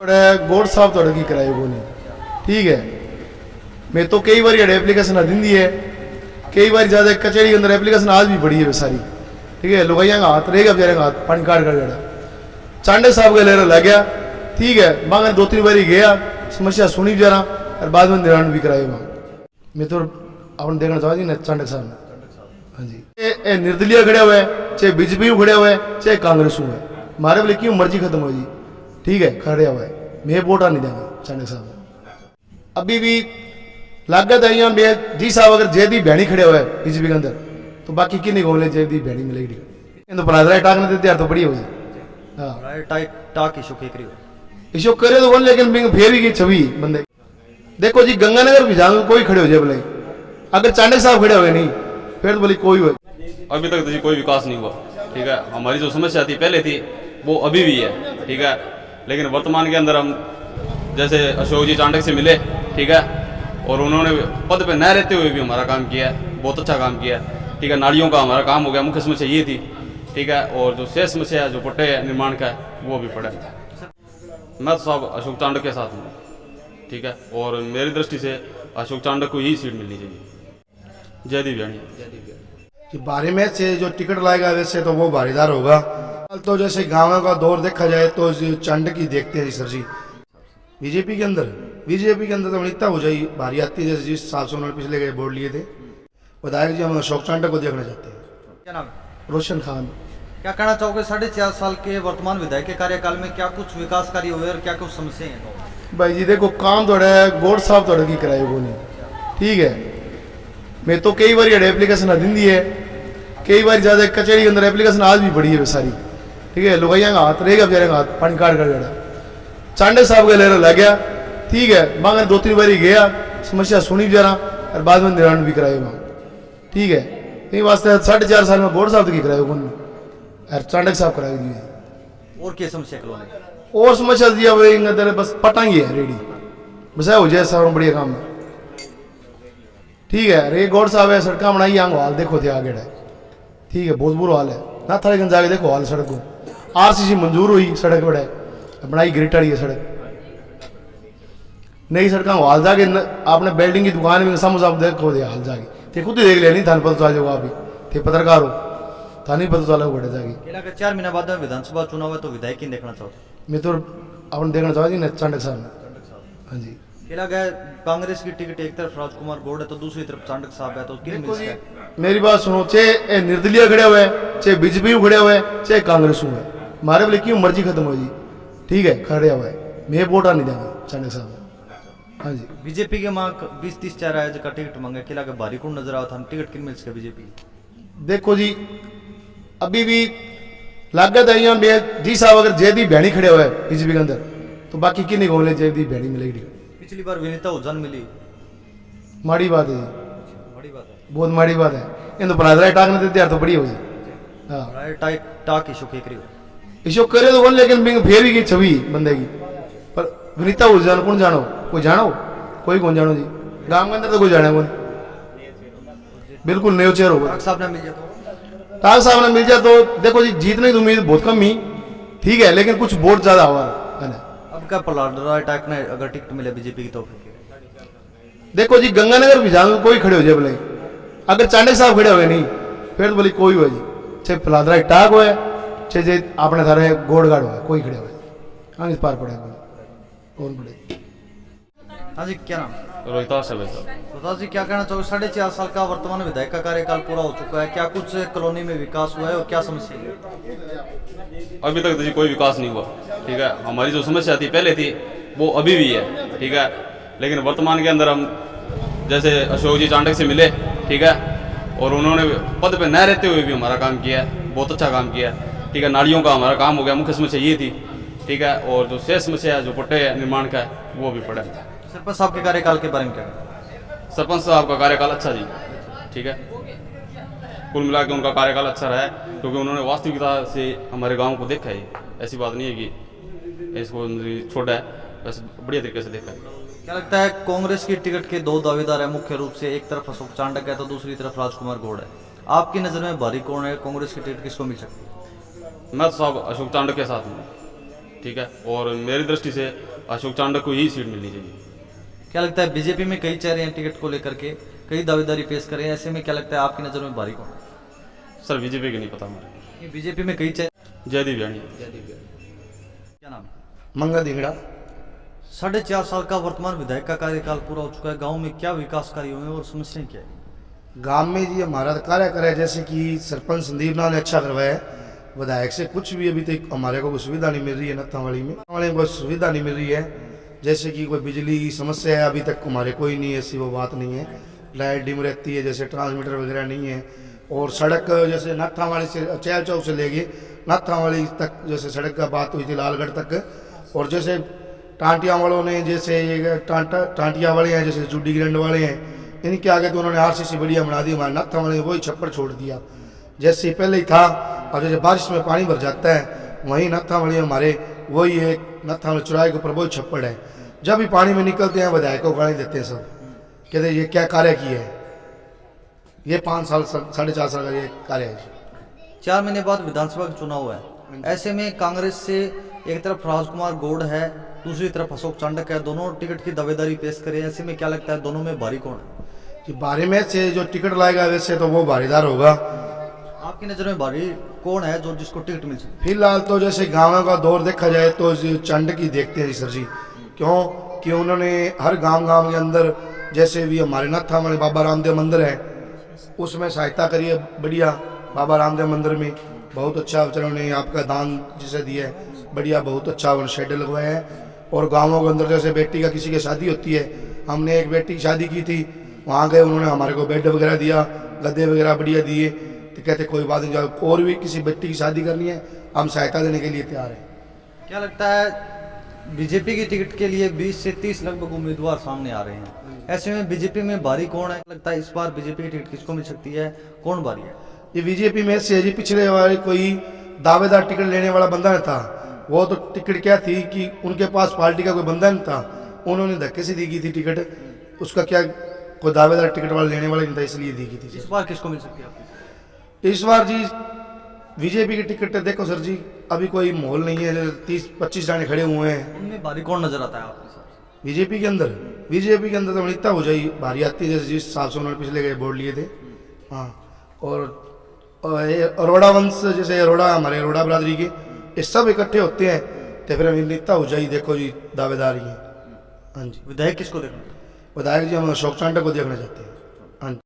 गोड साहब थोड़े की कराए को नहीं ठीक है। मैं तो कई बार एप्लीकेशन आ दी है, कई बार ज़्यादा कचहरी के अंदर एप्लीकेशन आज भी पड़ी है सारी ठीक है। लुगाइया का हाथ रहेगा बेचारे का हाथ पानी काट कर चांडे साहब का लेर लग गया ठीक है। मांगे 2-3 बारी गया समस्या सुनी बेचारा और बाद में निराण भी कराए वहाँ। मैं तो अपन देखना चाहती ना चांडक साहब ने हाँ जी ये निर्दलीय खड़े हुए चाहे बीजेपी खड़े हुए चाहे कांग्रेस हुए हमारे बोले क्यों मर्जी खत्म हो जी ठीक है खड़े हुए मैं वोट नहीं देंगे चांडक साहब। अभी भी लागत है यहाँ में जी साहब अगर जयदीप भैणी खड़े हुए बीजेपी के अंदर तो बाकी किन्हीं को बोले जयदीप भैणी मिलेगी तो पलाजरा टाक नहीं देते यार तो बड़ी हो जी हाँ टाक इशो करे तो बोल लेकिन फिर भी छवि बंदे देखो जी गंगानगर भी जाओ कोई खड़े हो जाए बोले अगर चांडक साहब खड़े हुए नहीं फिर तो बोले कोई हुए। अभी तक तो जी कोई विकास नहीं हुआ ठीक है। हमारी जो समस्या थी पहले थी वो अभी भी है ठीक है। लेकिन वर्तमान के अंदर हम जैसे अशोक जी चांडक से मिले ठीक है और उन्होंने पद पे न रहते हुए भी हमारा काम किया है, बहुत अच्छा काम किया है ठीक है। नालियों का हमारा काम हो गया, मुख्य समस्या ये थी ठीक है। और जो शेष समस्या जो पट्टे निर्माण का है वो भी पड़ा है। मैं तो साहब अशोक चांडक के साथ हूँ ठीक है। और मेरी दृष्टि से अशोक चांडक को ही सीट मिलनी चाहिए। जयदीप भैणी बारी में से जो टिकट लाएगा वैसे तो वो भारीदार होगा। तो जैसे गाँव का दौर देखा जाए तो चांडक ही देखते हैं सर जी। बीजेपी के अंदर तो अनिता हो जाए भारी आती है जैसे जिस हिसाब से उन्होंने पिछले गए बोर्ड लिए थे। विधायक जी हम अशोक चांडक को देखना चाहते हैं। क्या नाम? रोशन खान। क्या कहना चाहोगे 4.5 साल के वर्तमान विधायक के कार्यकाल में क्या कुछ विकास कार्य हुए और क्या कुछ समस्याएं हैं? भाई जी देखो काम थोड़ा गोड साहब थोड़े की कराए को नहीं ठीक है। मैं तो कई बार एप्लीकेशन आ दी है, कई बार ज़्यादा कचहरी के अंदर एप्लीकेशन आज भी पड़ी है सारी ठीक है। लुगाइया का हाथ रहेगा बेचारे का हाथ पानी काट कर चांडे साहब का लेर लग गया ठीक है। मांगे 2-3 बारी गया समस्या सुनी बेचारा और बाद में निराण भी कराए वहाँ ठीक है। यही वास्ते 4.5 साल में गोड साहब की कराए कौन और चांडक साहब कराए दिए। और क्या समस्या करो और समस्या दिया वो अंदर बस पटांगी है रेडी बस हो जाए सारा बढ़िया काम है ठीक है। रे गौड़ साहब है सड़क बनाई आंग हाल देखो थे आगे ठीक है बहुत बुरा हाल है ना थारे गंज जाके देखो हाल सड़क को आरसीसी मंजूर हुई सड़क बड़े बनाई ग्रिट वाली है सड़क नई सड़क हाल जाके आपने बिल्डिंग की दुकान में सामू देखो थे हाल जाके थे खुद ही देख लिया नहीं थाने पता चल जाओगा अभी थे पत्रकार हो था नहीं पता चला बड़े जाके 4 महीने बाद विधानसभा चुनाव है तो विधायक ही देखना चाहते मैं तो अपन देखना चाहती ना चांडक साहब ने हाँ जी। कांग्रेस की टिकट एक तरफ राजकुमार गौड़ है तो दूसरी तरफ चांडक साहब है तो किन मिल सकता है? मेरी बात सुनो चाहे निर्दलीय खड़े हुए चाहे बीजेपी खड़े हुए चाहे कांग्रेस हुए हमारे बोले क्यों मर्जी खत्म हो जी ठीक है खड़े हुए मैं वोट नहीं देंगे चांडक साहब हाँ जी। बीजेपी के मांग 20-30 चार आयोजक का टिकट मांगे किला के भारी कौन नजर आता टिकट किन मिल सकता बीजेपी? देखो जी अभी भी लागत है यहाँ में जी साहब अगर जयदीप भैणी खड़े हुए बीजेपी के अंदर तो बाकी किन्हीं को बोले जयदीप भैणी मिलेगी टिकट। पिछली बार विनीता उज्जैन मिली माड़ी बात है बड़ी बात है बहुत माड़ी बात है इन तो पलाजरा टाक नहीं देते यार तो बड़ी हो जी हाँ टाक इशू के इशो करे तो बोल लेकिन फिर भी छवि बंदे की पर विनीता उज्जैन कौन जानो कोई कौन जानो जी गांव के अंदर तो कोई जाने कौन बिल्कुल न्यू चेयर होगा। टाक साहब ने मिल जाए तो देखो जी जीतने की उम्मीद बहुत कम ही ठीक है लेकिन कुछ वोट ज्यादा हुआ है ना। अब क्या पलाजरा टाक ने अगर टिकट मिले बीजेपी की तो देखो जी गंगानगर भी जाओ कोई खड़े हो जाए बोले अगर चांडक साहब खड़े हुए नहीं फिर तो बोले कोई हुआ जी चाहे पलाजरा टाक हुआ चाहे अपने थारे गोड़गाड़ हुआ कोई खड़े हुए हाँ इस पार पड़े कौन पड़े। हाँ जी क्या नाम? रोहितास है वैसा। रोहितास जी क्या कहना चाहोगे 4.5 साल का वर्तमान विधायक का कार्यकाल पूरा हो चुका है क्या कुछ कॉलोनी में विकास हुआ है और क्या समस्या है? अभी तक तो जी कोई विकास नहीं हुआ ठीक है। हमारी जो समस्या थी पहले थी वो अभी भी है ठीक है। लेकिन वर्तमान के अंदर हम जैसे अशोक जी चांडक से मिले ठीक है और उन्होंने पद पे न रहते हुए भी हमारा काम किया है, बहुत अच्छा काम किया है ठीक है। नालियों का हमारा काम हो गया, मुख्य समस्या ये थी ठीक है। और जो शेष समस्या जो पट्टे निर्माण का है वो भी पड़ा है। सरपंच साहब के कार्यकाल के बारे में क्या? सरपंच साहब का कार्यकाल अच्छा जी ठीक है। कुल मिला के उनका कार्यकाल अच्छा रहा है क्योंकि उन्होंने वास्तविकता से हमारे गांव को देखा है। ऐसी बात नहीं है कि इसको छोटा है, बस बढ़िया तरीके से देखा है। क्या लगता है कांग्रेस की टिकट के 2 दावेदार है मुख्य रूप से एक तरफ अशोक चांडक है तो दूसरी तरफ राजकुमार गौड़ है आपकी नज़र में भारी कौन है? कांग्रेस की टिकट किसको मिल सकती है? मैं तो साहब अशोक चांडक के साथ हूँ ठीक है। और मेरी दृष्टि से अशोक चांडक को ही सीट मिलनी चाहिए। क्या लगता है बीजेपी में कई चेहरे हैं टिकट को लेकर के, कई दावेदारी पेश करें, ऐसे में क्या लगता है आपकी नज़र में भारी कौन है? सर बीजेपी के नहीं पता हमारे। ये बीजेपी में कई चेहरे, जयदीप जानी। क्या नाम है? मंगा दिंगड़ा। 4.5 साल का वर्तमान विधायक का कार्यकाल पूरा हो चुका है, गांव में क्या विकास कार्य हुए हैं और समस्याएं क्या है? गांव में जी हमारा कार्य करे, जैसे कि सरपंच संदीप नाथ ने अच्छा करवाया है। विधायक से कुछ भी अभी तक हमारे को कोई सुविधा नहीं मिल रही है। नत्थावाली में कोई सुविधा नहीं मिल रही है, जैसे कि कोई बिजली की समस्या है अभी तक हमारे कोई नहीं है, ऐसी वो बात नहीं है। लाइट डिम रहती है, जैसे ट्रांसमीटर वगैरह नहीं है। और सड़क जैसे नाथावाली से चैल चौक से लेके नाथावाली तक जैसे सड़क का बात हुई थी लालगढ़ तक। और जैसे टांटिया वालों ने, जैसे ये टांटिया वाले हैं, जैसे जुड्डी ग्रैंड वाले हैं, इनके आगे तो उन्होंने आरसीसी बढ़िया बना दी। हमारे नाथावाली में वही छप्पर छोड़ दिया जैसे पहले ही था। और जैसे बारिश में पानी भर जाता है, वहीं नाथावाली हमारे वही एक नाथावाली चौराहे के ऊपर वही छप्पड़ है। जब भी पानी में निकलते हैं विधायक को गाली देते हैं सब, कहते हैं ये क्या कार्य किया है। ये 5 साल 4.5 साल का ये कार्य है। 4 महीने बाद विधानसभा का चुनाव है, ऐसे में कांग्रेस से एक तरफ राजकुमार गौड़ है, दूसरी तरफ अशोक चांडक है, दोनों टिकट की दावेदारी पेश करें, ऐसे में क्या लगता है दोनों में भारी कौन है? कि बारी में से जो टिकट लाएगा वैसे तो वो भारीदार होगा। आपकी नज़र में भारी कौन है जो जिसको टिकट मिल सकती फिलहाल तो जैसे गाँव का दौर देखा जाए तो चांडक ही देखते हैं जी सर जी। क्यों कि उन्होंने हर गांव के अंदर, जैसे भी हमारे नाथावाली बाबा रामदेव मंदिर है उसमें सहायता करी है बढ़िया। बाबा रामदेव मंदिर में बहुत अच्छा उन्होंने आपका दान जिसे दिया है बढ़िया, बहुत अच्छा उन्होंने शेड लगवाया है। और गाँवों के अंदर जैसे बेटी का किसी की शादी होती है, हमने एक बेटी की शादी की थी, वहाँ गए उन्होंने हमारे को बेड वगैरह दिया, गद्दे वगैरह बढ़िया दिए। तो कहते कोई बात नहीं, जाओ और भी किसी बेटी की शादी करनी है हम सहायता देने के लिए तैयार हैं। क्या लगता है बीजेपी की टिकट के लिए 20 से 30 लगभग उम्मीदवार सामने आ रहे हैं, ऐसे में बीजेपी में भारी कौन है? लगता है इस बार बीजेपी की टिकट किसको मिल सकती है, कौन भारी है? ये बीजेपी में से जी पिछले वाले कोई दावेदार टिकट लेने वाला बंदा नहीं था। वो तो टिकट क्या थी कि उनके पास पार्टी का कोई बंदा नहीं था, उन्होंने धक्के से दी गई थी टिकट। उसका क्या कोई दावेदार टिकट वाला लेने वाला नहीं था, इसलिए दी गई थी। इस बार किसको मिल सकती है आपकी? इस बार जी बीजेपी की टिकट देखो सर जी, अभी कोई माहौल नहीं है, 30-25 जाने खड़े हुए हैं। उनमें भारी कौन नजर आता है आपके हिसाब से? बीजेपी के अंदर तो अनिता हो जाए भारी आती है, जैसे जिस हिसाब से उन्होंने पिछले गए बोर्ड लिए थे। हाँ, और ये अरोड़ा वंश, जैसे अरोड़ा हमारे अरोड़ा बरादरी के, ये सब इकट्ठे होते हैं तो फिर अनिता हो जाए। देखो जी दावेदारी है। हाँ जी, विधायक किसको देखना? विधायक जी हम अशोक चांडक को देखना चाहते हैं।